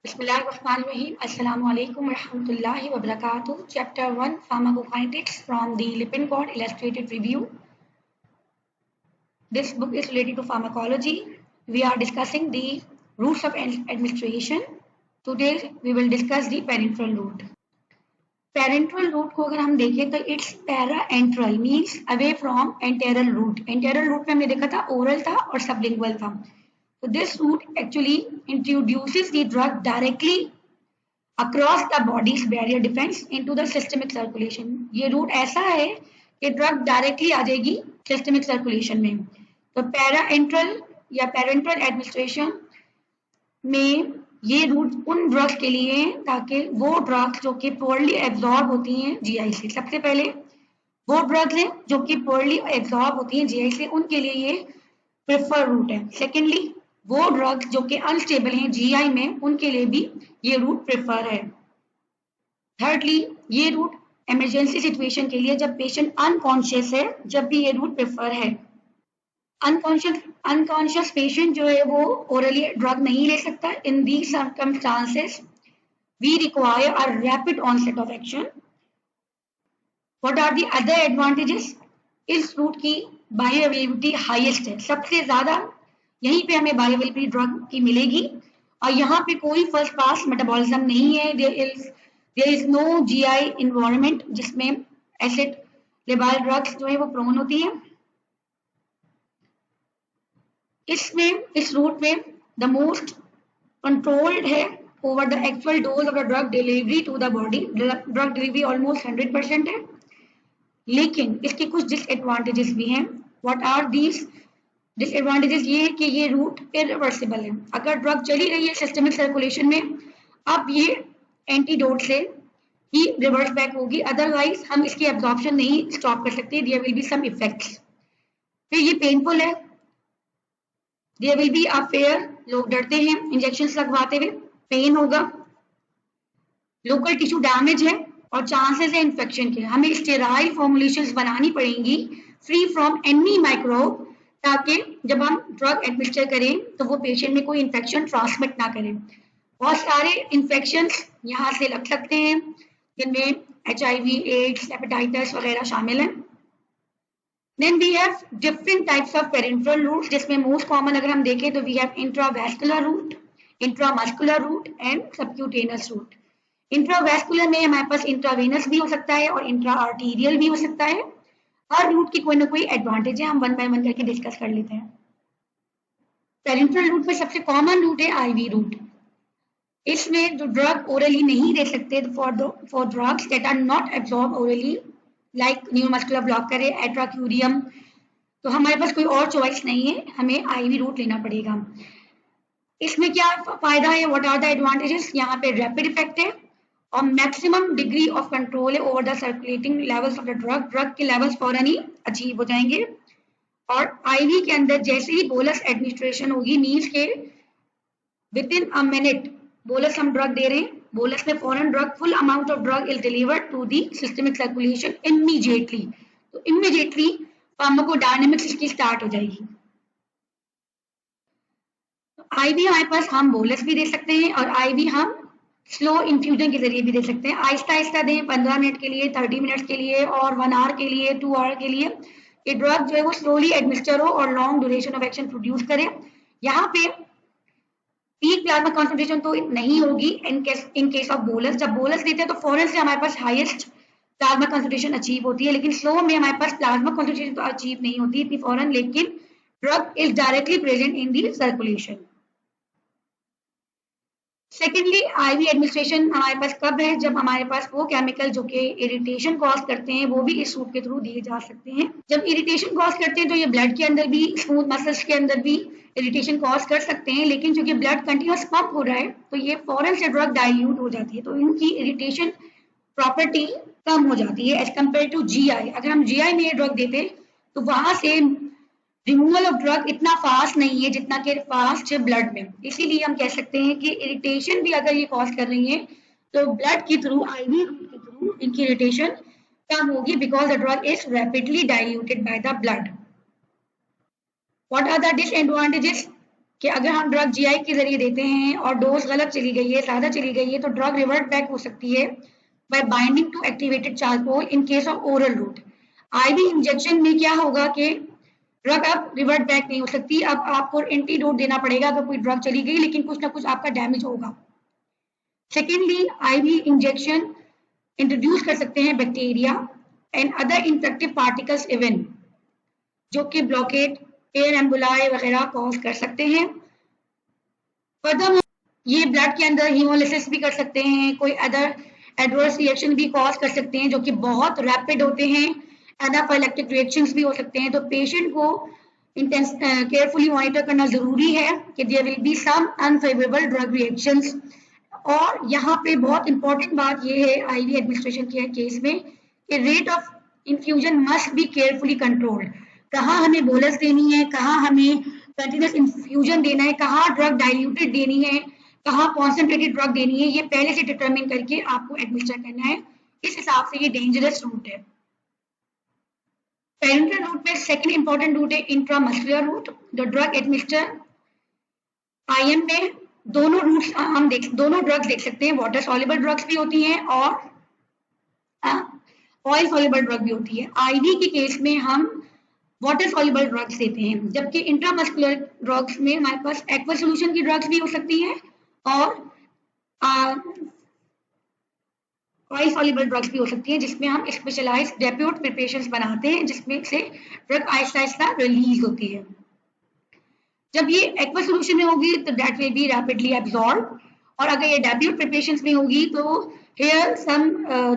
Bismillahirrahmanirrahim. Assalamu alaikum warahmatullahi wabarakatuh. Chapter 1 Pharmacokinetics from the Lippincott Illustrated Review. This book is related to pharmacology. We are discussing the routes of administration. Today we will discuss the parenteral route. Parenteral route को अगर हम देखें तो it's paraenteral means away from enteral route. Enteral route में हमने देखा था oral था और sublingual था. So this route actually introduces the drug directly across the body's barrier defense into the systemic circulation. ये route ऐसा है कि drug directly आ जाएगी systemic circulation में. तो paraenteral या parenteral administration में ये रूट उन ड्रग्स के लिए हैं ताकि वो ड्रग्स जो कि पोरली एब्जॉर्ब होती हैं जीआई से, सबसे पहले वो ड्रग्स हैं जो कि पोरली एब्जॉर्ब होती हैं जीआई से, उनके लिए ये प्रेफर रूट है. सेकेंडली वो ड्रग्स जो कि अनस्टेबल हैं जीआई में, उनके लिए भी ये रूट प्रेफर है. थर्डली ये रूट इमरजेंसी सिचुएशन के लिए जब पेशेंट अनकॉन्शियस है, जब भी ये रूट प्रेफर है. अनकॉन्शियस पेशेंट जो है वो ओरली ड्रग नहीं ले सकता. In these circumstances we require a rapid onset of action. What are the other advantages? इस रूट की बायोअवेलेबिलिटी हाईएस्ट है, सबसे ज्यादा यहीं पे हमें बायोअवेलेबिलिटी ड्रग की मिलेगी और यहाँ पे कोई फर्स्ट पास मेटाबॉलिज्म नहीं है. There is no GI environment जिसमें एसिड लेबाइल ड्रग्स जो है वो प्रोन होती है. इस रूट में द मोस्ट कंट्रोल्ड है over the actual dose of the drug delivery to the body. Drug delivery almost 100% है, लेकिन इसके कुछ डिसएडवांटेजेस भी हैं. What are these disadvantages? ये है कि ये रूट इरिवर्सिबल है. अगर ड्रग चली रही है सिस्टमिक सर्कुलेशन में, अब ये एंटीडोट से ही रिवर्स बैक होगी, अदरवाइज हम इसकी एब्जॉर्प्शन नहीं स्टॉप कर सकते. There will be some effects. फिर ये पेनफुल है. There will be a fear, लोग डरते हैं इंजेक्शन लगवाते हुए, पेन होगा. लोकल टिश्यू डैमेज है और चांसेस है इन्फेक्शन के. हमें स्टेराइल फॉर्मुलेशंस बनानी पड़ेंगी फ्री फ्रॉम एनी माइक्रोब, ताकि जब हम ड्रग एडमिनिस्टर करें तो वो पेशेंट में कोई इन्फेक्शन ट्रांसमिट ना करें. बहुत सारे इन्फेक्शंस यहाँ से लग सकते हैं जिनमें HIV, एड्स, हेपेटाइटिस वगैरह शामिल हैं. Then we have different types of parenteral routes, जिसमें most common अगर हम देखें तो we have intravascular route, intramuscular route and subcutaneous route. Intravascular में हमारे पास इंट्रावेनस भी हो सकता है और इंट्राआर्टीरियल भी हो सकता है. हर रूट की कोई ना कोई एडवांटेज है, हम वन बाय वन करके डिस्कस कर लेते हैं. पेरेंटल रूट में सबसे कॉमन रूट है IV रूट. इसमें जो ड्रग ओरली नहीं दे सकते for drugs that are not absorb orally like neuromuscular blocker है, एट्राक्यूरियम, तो हमारे पास कोई और चॉइस नहीं है, हमें IV रूट लेना पड़ेगा. इसमें क्या फायदा है? What are the advantages? यहाँ पे रैपिड इफेक्ट है और मैक्सिमम डिग्री ऑफ कंट्रोल है over the circulating levels of the drug. Drug के लेवल्स फौरन ही अचीव हो जाएंगे और IV के अंदर जैसे ही बोलस एडमिनिस्ट्रेशन होगी, मीन्स के within a minute bolus हम ड्रग दे रहे हैं, बोलस में foreign drug full amount of drug is delivered to the systemic circulation immediately. तो इमीडिएटली फार्माकोडायनेमिक्स इसकी स्टार्ट हो जाएगी. IV हमारे पास हम बोलस भी दे सकते हैं और IV हम स्लो इन्फ्यूजन के जरिए भी दे सकते हैं. आहिस्ता आहिस्ता दें, 15 मिनट के लिए, 30 मिनट्स के लिए और 1 आवर के लिए, 2 आवर के लिए. ये ड्रग जो है वो स्लोली एडमिनिस्टर हो और long duration of action produce करे. यहाँ पे पीक प्लाज्मा कॉन्सेंट्रेशन तो नहीं होगी इन केस ऑफ बोलस. जब बोलस देते हैं तो फौरन से हमारे पास हाईएस्ट प्लाज्मा कॉन्सेंट्रेशन अचीव होती है, लेकिन स्लो में हमारे पास प्लाज्मा कॉन्सेंट्रेशन तो अचीव नहीं होती इतनी फौरन, लेकिन drug is directly present in the circulation. Secondly IV administration हमारे पास कब है? जब हमारे पास वो केमिकल जो कि इरिटेशन कॉज करते हैं वो भी इस रूट के थ्रू दिए जा सकते हैं. जब इरिटेशन कॉज करते हैं तो ये ब्लड के अंदर भी, स्मूथ मसल्स के अंदर भी इरिटेशन कॉज कर सकते हैं, लेकिन चूंकि ब्लड कंटिन्यूस पंप हो रहा है तो ये फौरन से ड्रग डाइल्यूट हो जाती है, तो इनकी इरिटेशन प्रॉपर्टी कम हो जाती है एज कम्पेयर टू GI. अगर हम GI में ये ड्रग देते तो वहां से रिमूवल ऑफ ड्रग इतना फास्ट नहीं है जितना कि फास्ट है ब्लड में. इसीलिए हम कह सकते हैं कि इरिटेशन भी अगर ये कॉज कर रही है तो ब्लड के थ्रू, IV रूट के थ्रू इनकी इरिटेशन कम होगी because the drug is rapidly diluted by the blood. What are the disadvantages? कि अगर हम ड्रग जीआई के जरिए देते हैं और डोज गलत चली गई है, ज़्यादा चली गई है, तो ड्रग रिवर्ट बैक हो सकती है by binding to activated charcoal in case of oral route. IV injection में क्या होगा कि ड्रग अब रिवर्ट बैक नहीं हो सकती, अब आपको एंटीडोट देना पड़ेगा अगर कोई ड्रग चली गई, लेकिन कुछ ना कुछ आपका डैमेज होगा। सेकेंडली, आईवी इंजेक्शन इंट्रोड्यूस कर सकते हैं bacteria and other infective particles even, जो कि ब्लॉकेट, एयर एम्बुलाई वगैरह कॉज कर सकते हैं। फर्दर ये ब्लड के अंदर हीमोलिसिस भी कर सकते हैं, कोई अदर एडवर्स रिएक्शन भी कॉज कर सकते हैं जो कि बहुत रैपिड होते हैं, एनाफाइलेक्टिक रिएक्शंस भी हो सकते हैं। तो पेशेंट को केयरफुली मॉनिटर करना जरूरी है कि there will be some unfavourable drug reactions. और यहाँ पे बहुत इंपॉर्टेंट बात ये है आईवी एडमिनिस्ट्रेशन के केस में कि rate of infusion must be carefully controlled. कहाँ हमें बोलस देनी है, कहाँ हमें कंटिन्यूस इन्फ्यूजन देना है, कहाँ ड्रग डाइल्यूटेड देनी है, कहाँ कॉन्सेंट्रेटेड ड्रग देनी है, ये पहले से डिटरमिन करके आपको एडमिनिस्टर करना है। इस हिसाब से ये डेंजरस रूट है। पेरेंटल रूट में सेकंड इंपॉर्टेंट रूट है intramuscular route. The drug administer IM में दोनों रूट्स हम दोनों ड्रग्स देख सकते हैं, वाटर सॉल्युबल ड्रग्स भी होती हैं और ऑयल सॉल्युबल ड्रग भी होती है। आईवी के केस में हम वाटर सॉल्युबल ड्रग्स देते हैं, जबकि इंट्रामस्कुलर ड्रग्स में हमारे पास एक्वा सोल्यूशन की ड्रग्स भी हो सकती हैं और ऑयल सॉल्युबल ड्रग्स भी हो सकती हैं, जिसमें हम स्पेशलाइज्ड डेप्यूट प्रिपरेशंस बनाते हैं जिसमें से ड्रग आहिस्ता आहिस्ता रिलीज होती है। जब ये एक्वा सोल्यूशन में होगी तो that will be rapidly absorb, और अगर ये डेप्यूट प्रिपरेशंस में होगी तो here some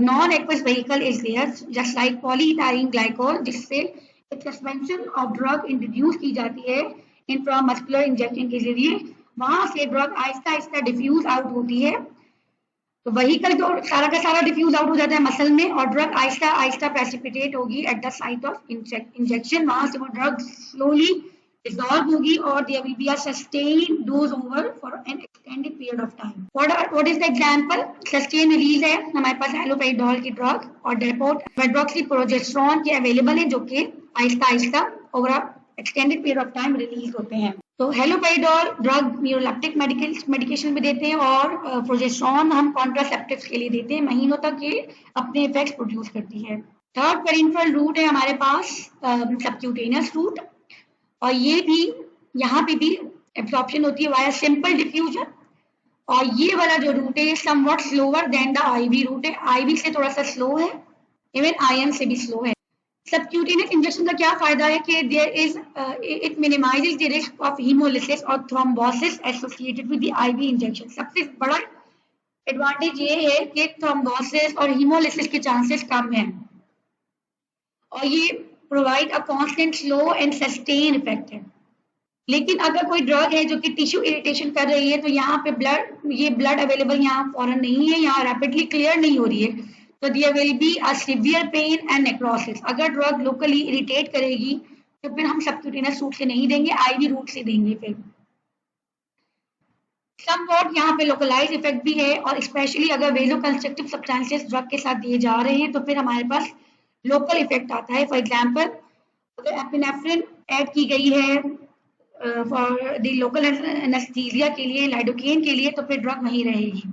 non aqueous vehicle is there just like polyethylene glycol, जिससे एक सस्पेंशन ऑफ ड्रग इंट्रोड्यूस की जाती है इंट्रामस्कुलर इंजेक्शन के जरिए। वहां से drug Aahista Aahista diffuse out होती है, तो व्हीकल तो सारा का सारा डिफ्यूज आउट हो जाता है मसल में, और ड्रग आहिस्ता आहिस्ता प्रेसिपिटेट होगी at the site of injection. वहां से वो ड्रग स्लोली dissolve होगी और there will be a sustained dose over for an extended period of time. What is the example? Sustained release है हमारे पास हेलोपेरिडोल की ड्रग और डेपोट्रोजेस्टेरोन के अवेलेबल है, जो कि Aahista Aahista over extended period of time release होते हैं। तो हेलोपेरिडोल ड्रग न्यूरोलेप्टिक मेडिकेशन में देते हैं और प्रोजेस्टेरोन हम कॉन्ट्रासेप्टिव्स के लिए देते हैं, महीनों तक ये अपने इफेक्ट्स प्रोड्यूस करती है। थर्ड पेरिफेरल रूट है हमारे पास सबक्यूटेनियस रूट, और ये भी यहाँ पे भी एब्जॉर्प्शन होती है वाया सिंपल डिफ्यूजन, और ये वाला जो रूट है somewhat slower then the IV route है, आईवी से थोड़ा सा स्लो है, इवन आईएम से भी स्लो है। सबक्यूटेनियस इंजेक्शन का क्या फायदा है कि there is it minimises the risk of haemolysis और thrombosis associated with the IV injection. सबसे बड़ा एडवांटेज ये है कि थ्रोम्बोसिस और हीमोलिसिस के चांसेस कम हैं, और ये provide a constant slow and sustain effect है। लेकिन अगर कोई ड्रग है जो कि टिश्यू इरिटेशन कर रही है, तो यहाँ पे ब्लड अवेलेबल यहाँ फॉरन नहीं है, यहाँ रैपिडली क्लियर नहीं हो रही है, तो there will be a severe pain and necrosis. अगर ड्रग लोकली इरिटेट करेगी तो फिर हम सबक्यूटेनियस रूट से नहीं देंगे, आईवी रूट से देंगे। फिर समवॉट यहाँ पे लोकलाइज इफेक्ट भी है, और स्पेशली अगर वेजोकंस्ट्रक्टिव सब्सटेंसेस ड्रग के साथ दिए जा रहे हैं तो फिर हमारे पास लोकल इफेक्ट आता है। फॉर एग्जाम्पल अगर एपिनेफ्रिन ऐड की गई है फॉर द लोकल एनेस्थीसिया के लिए, लाइडोकेन के लिए, तो फिर ड्रग वहीं रहेगी।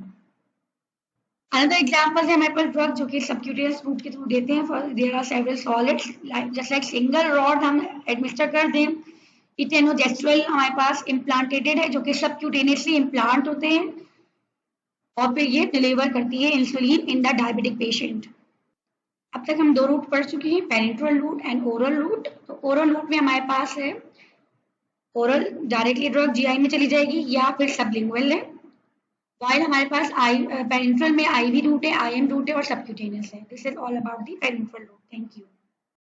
अनदर एग्जाम्पल है हमारे पास ड्रग जो कि सबक्यूटेनियस रूट के थ्रू देते हैं, for there are several solids just like single rod हम एडमिनिस्टर कर दें। इथेनोजेस्ट्रल हमारे पास इम्प्लांटेटेड है, जो कि सबक्यूटेनियसली इम्प्लांट होते हैं, और फिर ये डिलीवर करती है insulin in the diabetic patient. अब तक हम दो रूट पढ़ चुके हैं, parenteral route and oral route. तो ओरल रूट में हमारे पास है ओरल डायरेक्टली ड्रग जीआई में चली जाएगी या फिर सबलिंगुअल है, वाइल हमारे पास पेरेंट्रल में आईवी रूट है, आईएम रूट है और सबक्यूटेनियस है। This is all about the parenteral route. Thank you.